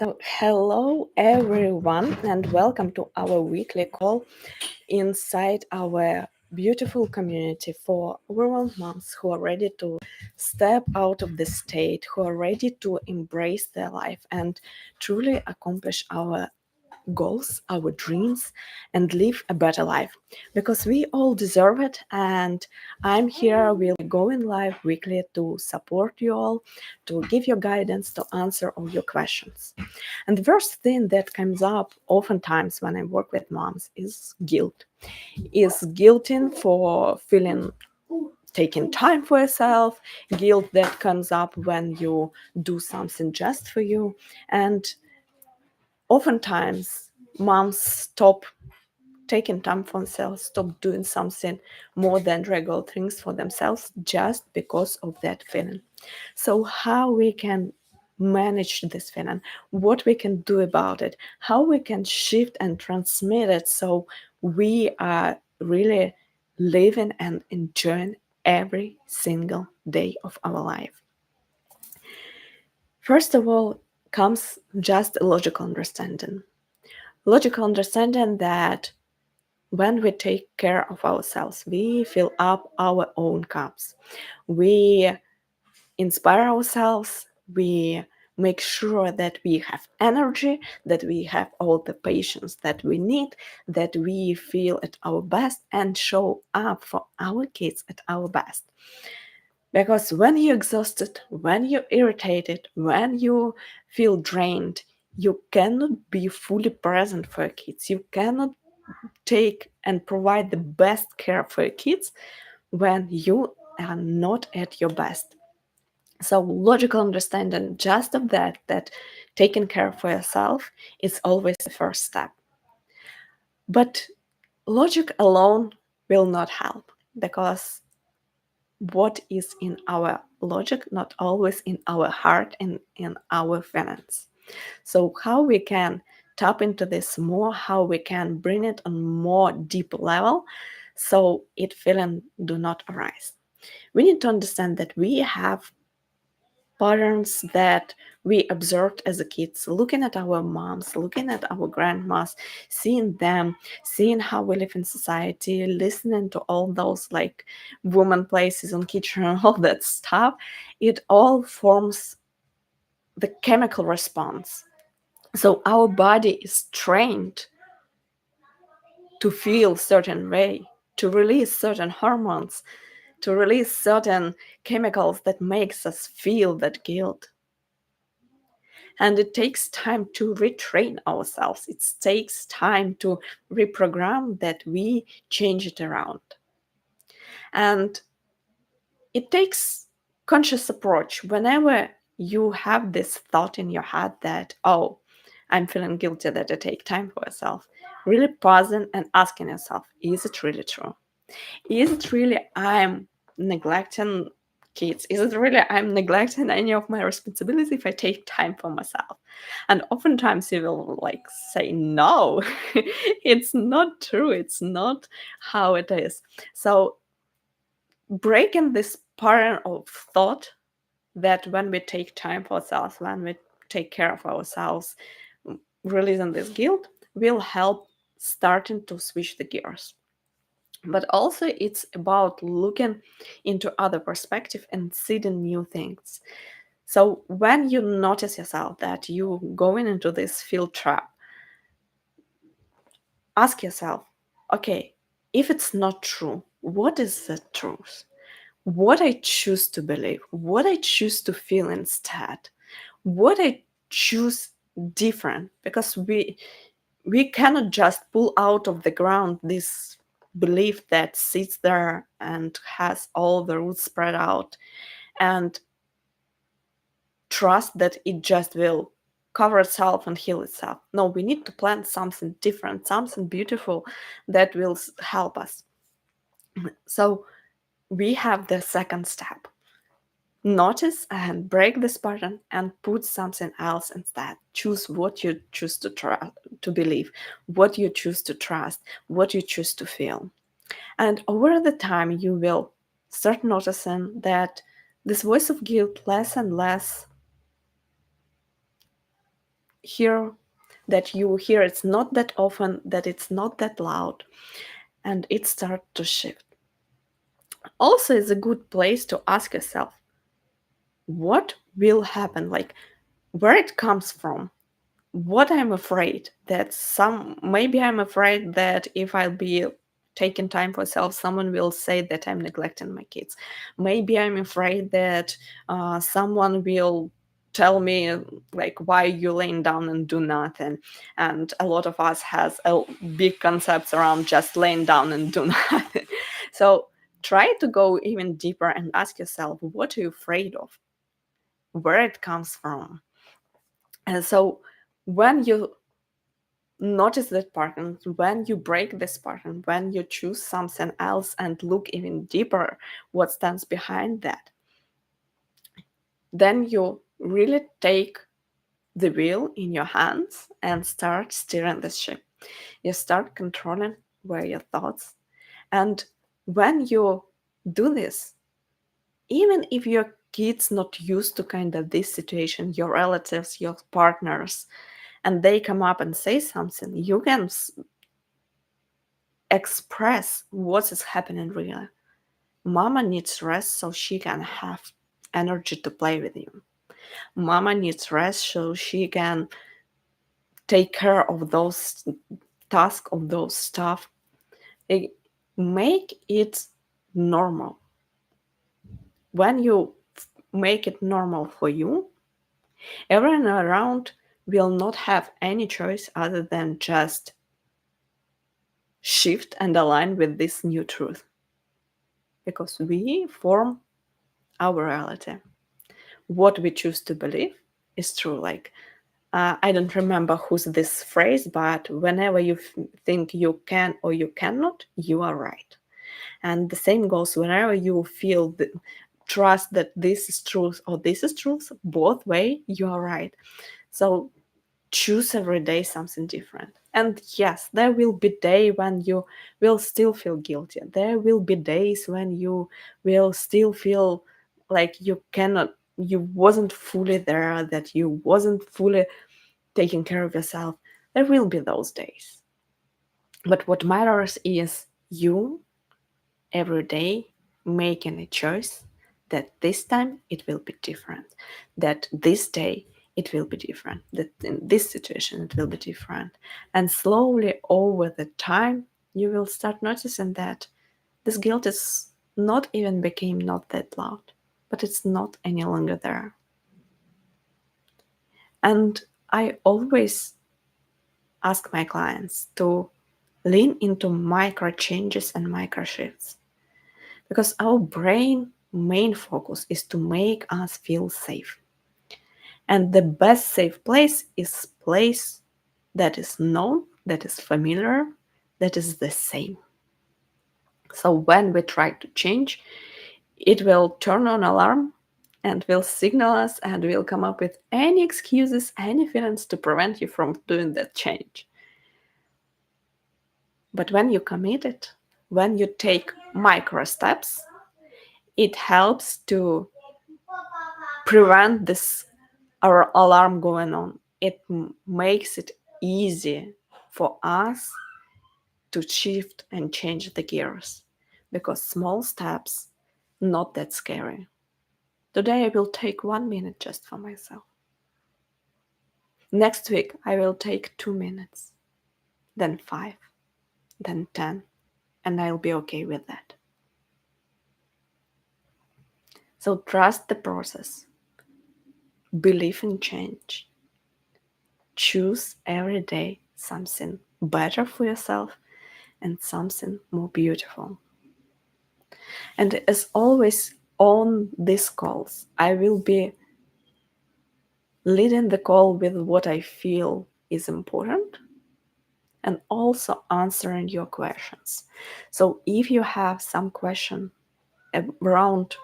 Hello everyone, and welcome to our weekly call inside our beautiful community for overwhelmed moms who are ready to step out of the state, who are ready to embrace their life and truly accomplish our goals, our dreams, and live a better life because we all deserve it. And I'm here, we'll be going live weekly to support you all, to give you guidance, to answer all your questions. And the first thing that comes up oftentimes when I work with moms is guilt. Is guilting for feeling taking time for yourself, guilt that comes up when you do something just for you. And oftentimes moms stop taking time for themselves, stop doing something more than regular things for themselves just because of that feeling. So how we can manage this feeling, what we can do about it, how we can shift and transmit it so we are really living and enjoying every single day of our life. First of all, comes just a logical understanding. Logical understanding that when we take care of ourselves, we fill up our own cups. We inspire ourselves. We make sure that we have energy, that we have all the patience that we need, that we feel at our best and show up for our kids at our best. Because when you're exhausted, when you're irritated, when you feel drained, you cannot be fully present for your kids. You cannot take and provide the best care for your kids when you are not at your best. So logical understanding just of that taking care for yourself is always the first step. But logic alone will not help because what is in our logic not always in our heart and in our feelings. So how we can tap into this more, how we can bring it on more deep level so it feeling do not arise. We need to understand that we have patterns that we observed as a kids, looking at our moms, looking at our grandmas, seeing them, seeing how we live in society, listening to all those like woman places on kitchen and all that stuff. It all forms the chemical response. So our body is trained to feel certain way, to release certain hormones, to release certain chemicals that makes us feel that guilt. And it takes time to retrain ourselves. It takes time to reprogram that we change it around. And it takes conscious approach whenever you have this thought in your head that, oh, I'm feeling guilty that I take time for myself. Really pausing and asking yourself, is it really true? Is it really I'm neglecting kids? Is it really I'm neglecting any of my responsibilities if I take time for myself? And oftentimes you will like say, no, it's not true. It's not how it is. So breaking this pattern of thought that when we take time for ourselves, when we take care of ourselves, releasing this guilt will help starting to switch the gears. But also it's about looking into other perspective and seeing new things. So when you notice yourself that you going into this field trap, ask yourself, okay, if it's not true, what is the truth? What I choose to believe, what I choose to feel instead, what I choose different, because we cannot just pull out of the ground this belief that sits there and has all the roots spread out and trust that it just will cover itself and heal itself. No, we need to plant something different, something beautiful that will help us. So we have the second step. Notice and break this pattern and put something else instead. Choose what you choose to to believe, what you choose to trust, what you choose to feel. And over the time, you will start noticing that this voice of guilt less and less hear that you hear it's not that often, that it's not that loud, and it starts to shift. Also, it's a good place to ask yourself what will happen, like where it comes from, what I'm afraid that maybe I'm afraid that if I'll be taking time for self, someone will say that I'm neglecting my kids. Maybe I'm afraid that someone will tell me like, why you laying down and do nothing. And a lot of us has a big concepts around just laying down and do nothing. So try to go even deeper and ask yourself, what are you afraid of, where it comes from. And so when you notice that pattern, when you break this pattern, when you choose something else and look even deeper what stands behind that, then you really take the wheel in your hands and start steering the ship. You start controlling where your thoughts. And when you do this, even if your kids not used to kind of this situation, your relatives, your partners, and they come up and say something, you can express what is happening really. Mama needs rest so she can have energy to play with you. Mama needs rest so she can take care of those tasks, of those stuff. Make it normal. When you make it normal for you, everyone around will not have any choice other than just shift and align with this new truth. Because we form our reality. What we choose to believe is true. Like, I don't remember who's this phrase, but whenever you think you can or you cannot, you are right. And the same goes whenever you feel trust that this is truth or this is truth, both way, you are right. So choose every day something different. And yes, there will be day when you will still feel guilty. There will be days when you will still feel like you wasn't fully there, that you wasn't fully taking care of yourself. There will be those days. But what matters is you every day making a choice that this time it will be different, that this day it will be different, that in this situation it will be different. And slowly over the time, you will start noticing that this guilt is not even became not that loud, but it's not any longer there. And I always ask my clients to lean into micro changes and micro shifts because our brain main focus is to make us feel safe. And the best safe place is place that is known, that is familiar, that is the same. So when we try to change, it will turn on alarm and will signal us and will come up with any excuses, any feelings to prevent you from doing that change. But when you commit it, when you take micro steps, it helps to prevent this alarm going on. It makes it easy for us to shift and change the gears because small steps not that scary. Today I will take 1 minute just for myself. Next week I will take 2 minutes, then 5, then 10, and I'll be okay with that. So trust the process, believe in change, choose every day something better for yourself and something more beautiful. And as always on these calls, I will be leading the call with what I feel is important and also answering your questions. So if you have some question around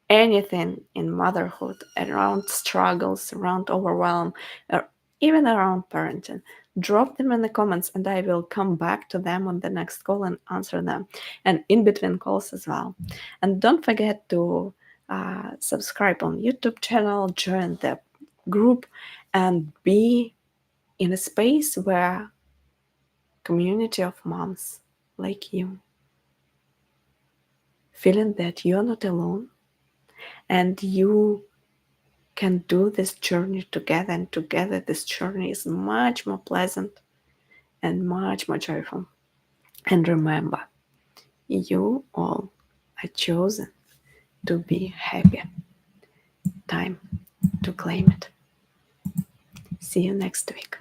anything in motherhood, around struggles, around overwhelm, or even around parenting, drop them in the comments and I will come back to them on the next call and answer them, and in between calls as well. And don't forget to subscribe on YouTube channel, join the group, and be in a space where community of moms like you, feeling that you're not alone and you can do this journey together, and together this journey is much more pleasant and much more joyful. And remember, you all are chosen to be happy. Time to claim it. See you next week.